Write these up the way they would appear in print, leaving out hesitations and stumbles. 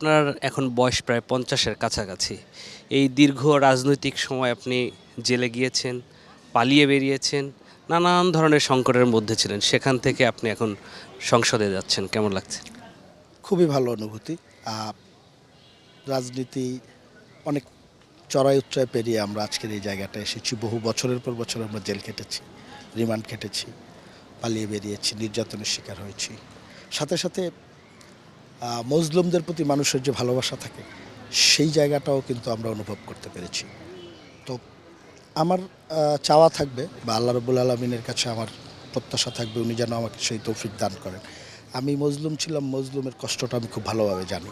আপনার এখন বয়স প্রায় ৫০-এর কাছাকাছি। এই দীর্ঘ রাজনৈতিক সময় আপনি জেলে গিয়েছেন, পালিয়ে বেরিয়েছেন, নানান ধরনের সংকটের মধ্যে ছিলেন। সেখান থেকে আপনি এখন সংসদে যাচ্ছেন। কেমন লাগছে? খুবই ভালো অনুভূতি। আ রাজনীতি অনেক চড়াই উতরাই পেরিয়ে আমরা আজকের এই জায়গাটায় এসেছি। বহু বছরের পর বছর আমরা জেল খেটেছি, রিমান্ড খেটেছি, পালিয়ে বেরিয়েছি, নির্যাতনের শিকার হয়েছি। সাথে, সাথে মজলুমদের প্রতি মানুষের যে ভালোবাসা থাকে, সেই জায়গাটাও কিন্তু আমরা অনুভব করতে পেরেছি। তো আমার চাওয়া থাকবে বা আল্লাহ রাব্বুল আলামিনের কাছে আমার প্রত্যাশা থাকবে উনি যেন আমাকে সেই তৌফিক দান করেন। আমি মজলুম ছিলাম, মজলুমের কষ্টটা আমি খুব ভালোভাবে জানি।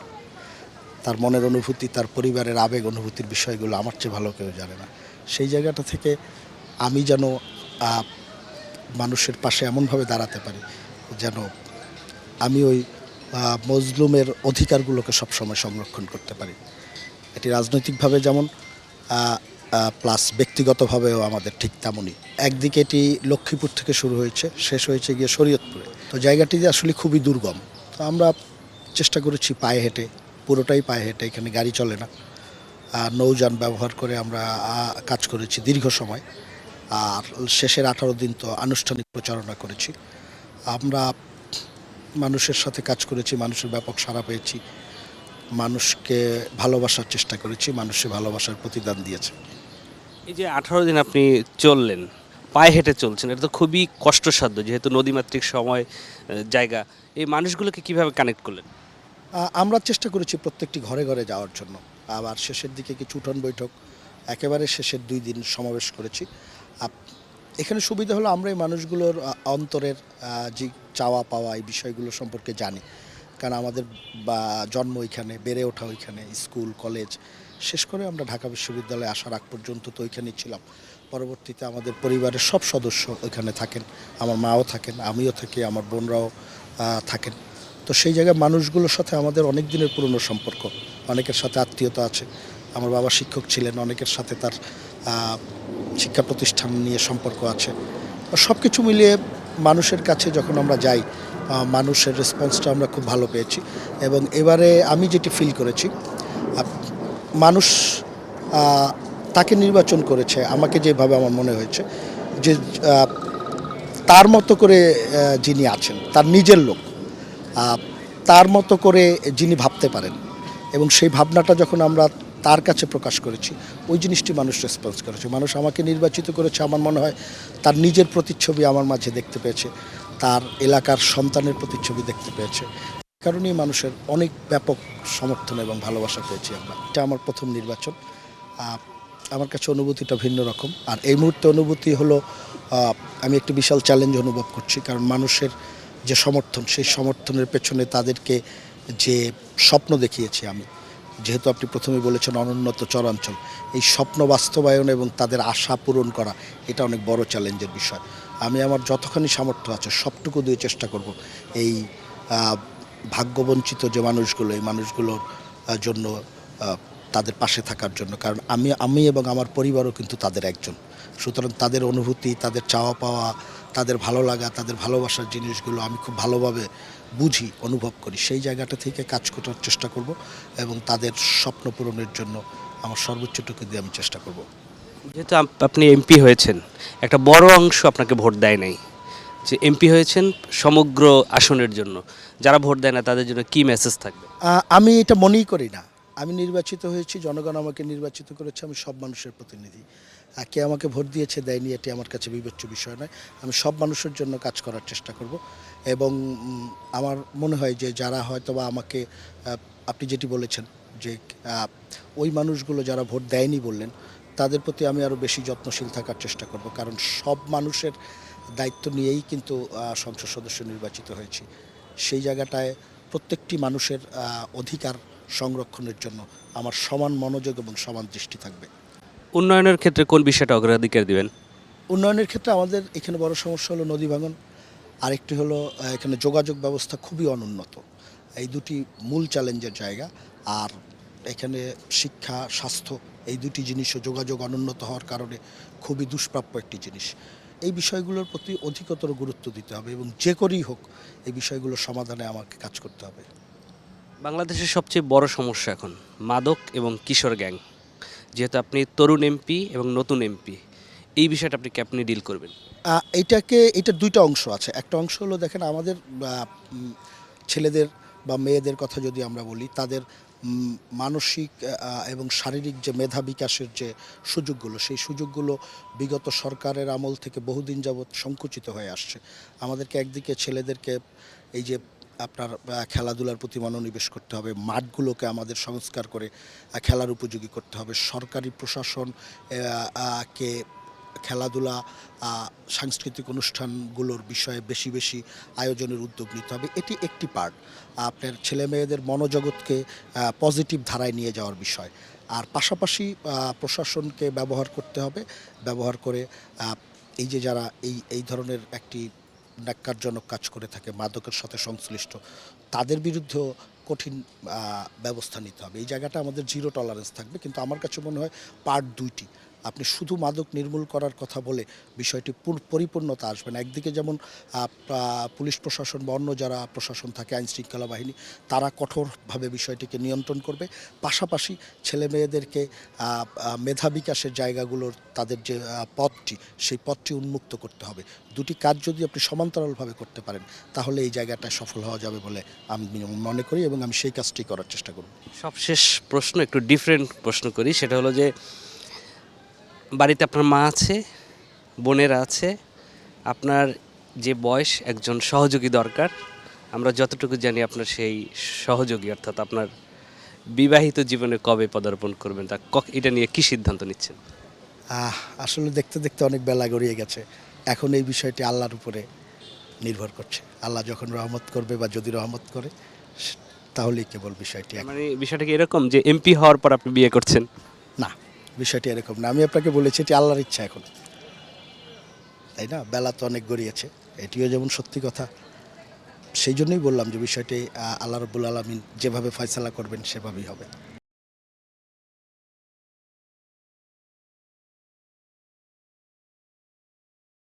তার মনের অনুভূতি, তার পরিবারের আবেগ অনুভূতির বিষয়গুলো আমার চেয়ে ভালো কেউ জানে না। সেই জায়গাটা থেকে আমি যেন আ মানুষের পাশে এমনভাবে দাঁড়াতে পারি যেন আমি ওই মজলুমের অধিকারগুলোকে সবসময় সংরক্ষণ করতে পারি। এটি রাজনৈতিকভাবে যেমন আ আ প্লাস ব্যক্তিগতভাবেও আমাদের ঠিক তেমনই। একদিকে এটি লক্ষ্মীপুর থেকে শুরু হয়েছে, শেষ হয়েছে গিয়ে শরীয়তপুরে। তো জায়গাটি যে আসলে খুবই দুর্গম। তো আমরা চেষ্টা করেছি পায়ে হেঁটে, পুরোটাই পায়ে হেঁটে, এখানে গাড়ি চলে না। নৌযান ব্যবহার করে আমরা কাজ করেছি দীর্ঘ সময়। আর শেষের ১৮ দিন তো আনুষ্ঠানিক প্রচারণা করেছি। আমরা মানুষের সাথে কাজ করেছি, মানুষের ব্যাপক সাড়া পেয়েছি। মানুষকে ভালোবাসার চেষ্টা করেছি, মানুষ সে ভালোবাসার প্রতিদান দিয়েছে। এই যে ১৮ দিন আপনি চললেন, পায়ে হেঁটে চলছেন। এটা তো খুবই কষ্টসাধ্য যেহেতু নদীমাতৃক সময় জায়গা। এই মানুষগুলোকে কিভাবে কানেক্ট করলেন? আমরা চেষ্টা করেছি প্রত্যেকটি ঘরে, ঘরে যাওয়ার জন্য। আবার শেষের দিকে কিছু উঠোন বৈঠক, একেবারে শেষের ২ দিন সমাবেশ করেছি। আপ এখানে সুবিধা হলো আমরা এই মানুষগুলোর অন্তরের যে চাওয়া পাওয়া এই বিষয়গুলো সম্পর্কে জানি। কারণ আমাদের বা জন্ম ওইখানে, বেড়ে ওঠা ওইখানে, স্কুল, কলেজ শেষ করে আমরা ঢাকা বিশ্ববিদ্যালয়ে আসার আগ পর্যন্ত তো ওইখানেই ছিলাম। পরবর্তীতে আমাদের পরিবারের সব সদস্য ওইখানে থাকেন। আমার মাও থাকেন, আমিও থাকি, আমার বোনরাও থাকেন। তো সেই জায়গায় মানুষগুলোর সাথে আমাদের অনেক দিনের পুরনো সম্পর্ক। অনেকের সাথে আত্মীয়তা আছে। আমার বাবা শিক্ষক ছিলেন, অনেকের সাথে তার আ শিক্ষা প্রতিষ্ঠান নিয়ে সম্পর্ক আছে। সব কিছু মিলিয়ে মানুষের কাছে যখন আমরা যাই, মানুষের রেসপন্সটা আমরা খুব ভালো পেয়েছি এবং এবারে আমি যেটি ফিল করেছি, আপ মানুষ আ তাকে নির্বাচন করেছে আমাকে যেভাবে আমার মনে হয়েছে যে আ তার মতো করে যিনি আছেন, তার নিজের লোক। আ তার মতো করে যিনি ভাবতে পারেন এবং সেই ভাবনাটা যখন আমরা তার কাছে প্রকাশ করেছি, ওই জিনিসটি মানুষ রেসপন্স করেছে। মানুষ আমাকে নির্বাচিত করেছে আমার মনে হয় তার নিজের প্রতিচ্ছবি আমার মাঝে দেখতে পেয়েছে, তার এলাকার সন্তানের প্রতিচ্ছবি দেখতে পেয়েছে। এ কারণেই মানুষের অনেক ব্যাপক সমর্থন এবং ভালোবাসা পেয়েছি আমরা। এটা আমার ১ম নির্বাচন। আ আমার কাছে অনুভূতিটা ভিন্ন রকম। আর এই মুহূর্তে অনুভূতি হলো আ আমি একটি বিশাল চ্যালেঞ্জ অনুভব করছি। কারণ মানুষের যে সমর্থন, সেই সমর্থনের পেছনে তাদেরকে যে স্বপ্ন দেখিয়েছি আমি, যেহেতু আপনি প্রথমেই বলেছেন অনুন্নত চরাঞ্চল, এই স্বপ্ন বাস্তবায়ন এবং তাদের আশা পূরণ করা এটা অনেক বড় চ্যালেঞ্জের বিষয়। আমি আমার যতখানি সামর্থ্য আছে সবটুকু দিয়ে চেষ্টা করব এই আ ভাগ্যবঞ্চিত যে মানুষগুলো, এই মানুষগুলোর জন্য আ তাদের পাশে থাকার জন্য। কারণ আমি এবং আমার পরিবারও কিন্তু তাদের একজন। সুতরাং তাদের অনুভূতি, তাদের চাওয়া পাওয়া, তাদের ভালো লাগা, তাদের ভালোবাসার জিনিসগুলো আমি খুব ভালোভাবে বুঝি, অনুভব করি। সেই জায়গাটা থেকে কাজ করার চেষ্টা করব এবং তাদের স্বপ্ন পূরণের জন্য আমার সর্বোচ্চটুকু দিয়ে আমি চেষ্টা করব। যেহেতু আপনি এমপি হয়েছেন, একটা বড় অংশ আপনাকে ভোট দেয় নাই। যে এমপি হয়েছেন সমগ্র আসনের জন্য। যারা ভোট দেয় না তাদের জন্য কি মেসেজ থাকবে? আমি এটা মনেই করি না। আমি নির্বাচিত হয়েছি, জনগণ আমাকে নির্বাচিত করেছে, আমি সব মানুষের প্রতিনিধি। কে আমাকে ভোট দিয়েছে দেয়নি এটি আমার কাছে বিবেচ্য বিষয় নয়। আমি সব মানুষের জন্য কাজ করার চেষ্টা করব এবং আমার মনে হয় যে যারা হয়তোবা আমাকে আপনি যেটি বলেছেন যে আ ওই মানুষগুলো যারা ভোট দেয়নি বললেন, তাদের প্রতি আমি আরও বেশি যত্নশীল থাকার চেষ্টা করব। কারণ সব মানুষের দায়িত্ব নিয়েই কিন্তু সংসদ সদস্য নির্বাচিত হয়েছি। সেই জায়গাটায় প্রত্যেকটি মানুষের অধিকার সংরক্ষণের জন্য আমার সমান মনোযোগ এবং সমান দৃষ্টি থাকবে। উন্নয়নের ক্ষেত্রে কোন বিষয়টা অগ্রাধিকার দিবেন? উন্নয়নের ক্ষেত্রে আমাদের এখানে বড় সমস্যা হলো নদী ভাঙন। আরেকটি হলো এখানে যোগাযোগ ব্যবস্থা খুবই অনুন্নত। এই দুটি মূল চ্যালেঞ্জের জায়গা। আর এখানে শিক্ষা, স্বাস্থ্য এই দুটি জিনিসও যোগাযোগ অনুন্নত হওয়ার কারণে খুবই দুষ্প্রাপ্য একটি জিনিস। এই বিষয়গুলোর প্রতি অধিকতর গুরুত্ব দিতে হবে এবং যে করেই হোক এই বিষয়গুলোর সমাধানে আমাকে কাজ করতে হবে। বাংলাদেশের সবচেয়ে বড় সমস্যা এখন মাদক এবং কিশোর গ্যাং। যেহেতু আপনি তরুণ এমপি এবং নতুন এমপি, এই বিষয়টা আপনি ডিল করবেন। এটার দুইটা অংশ আছে। একটা অংশ হলো দেখেন আমাদের ছেলেদের বা মেয়েদের কথা যদি আমরা বলি, তাদের মানসিক এবং শারীরিক যে মেধা বিকাশের যে সুযোগগুলো, সেই সুযোগগুলো বিগত সরকারের আমল থেকে বহুদিন যাবৎ সংকুচিত হয়ে আসছে। আমাদেরকে একদিকে ছেলেদেরকে এই যে আপনার খেলাধুলার প্রতি মনোনিবেশ করতে হবে, মাঠগুলোকে আমাদের সংস্কার করে খেলার উপযোগী করতে হবে, সরকারি প্রশাসন কে খেলাধুলা সাংস্কৃতিক অনুষ্ঠানগুলোর বিষয়ে বেশি বেশি আয়োজনের উদ্যোগ নিতে হবে। এটি একটি পার্ট, আপনার ছেলে মেয়েদের মনোজগৎকে পজিটিভ ধারায় নিয়ে যাওয়ার বিষয়। আর পাশাপাশি প্রশাসনকে ব্যবহার করতে হবে, ব্যবহার করে এই যে যারা এই ধরনের একটি ন্যাক্কারজনক কাজ করে থাকে, মাদকের সাথে সংশ্লিষ্ট, তাদের বিরুদ্ধেও কঠিন ব্যবস্থা নিতে হবে। এই জায়গাটা আমাদের জিরো টলারেন্স থাকবে। কিন্তু আমার কাছে মনে হয় পার্ট দুইটি। আপনি শুধু মাদক নির্মূল করার কথা বলে বিষয়টি পরিপূর্ণতা আসবে না। একদিকে যেমন পুলিশ প্রশাসন বা অন্য যারা প্রশাসন থাকে, আইনশৃঙ্খলা বাহিনী, তারা কঠোরভাবে বিষয়টিকে নিয়ন্ত্রণ করবে। পাশাপাশি ছেলে মেয়েদেরকে মেধা বিকাশের জায়গাগুলোর তাদের যে পথটি, সেই পথটি উন্মুক্ত করতে হবে। দুটি কাজ যদি আপনি সমান্তরালভাবে করতে পারেন, তাহলে এই জায়গাটায় সফল হওয়া যাবে বলে আমি মনে করি, এবং আমি সেই কাজটি করার চেষ্টা করব। সবশেষ প্রশ্ন, একটু ডিফারেন্ট প্রশ্ন করি, সেটা হলো যে বাড়িতে আপনার মা আছে, বোনেরা আছে, আপনার যে বয়স, একজন সহযোগী দরকার। আমরা যতটুকু জানি আপনার সেই সহযোগী, অর্থাৎ আপনার বিবাহিত জীবনে কবে পদার্পণ করবেন, তা এটা নিয়ে কি সিদ্ধান্ত নিচ্ছেন? আসলে দেখতে দেখতে অনেক বেলা গড়িয়ে গেছে। এখন এই বিষয়টি আল্লাহর উপরে নির্ভর করছে। আল্লাহ যখন রহমত করবে বা যদি রহমত করে, তাহলেই কেবল বিষয়টি মানে বিষয়টা কি এরকম যে এমপি হওয়ার পর আপনি বিয়ে করছেন? না, বিষয়টি এরকম না। আমি আপনাকে বলেছি এটি আল্লাহর ইচ্ছা এখন, তাই না? বেলা তো অনেক গড়িয়েছে, এটিও যেমন সত্যি কথা। সেই জন্যই বললাম যে বিষয়টি আল্লাহ রাব্বুল আলামিন যেভাবে ফয়সালা করবেন সেভাবেই হবে।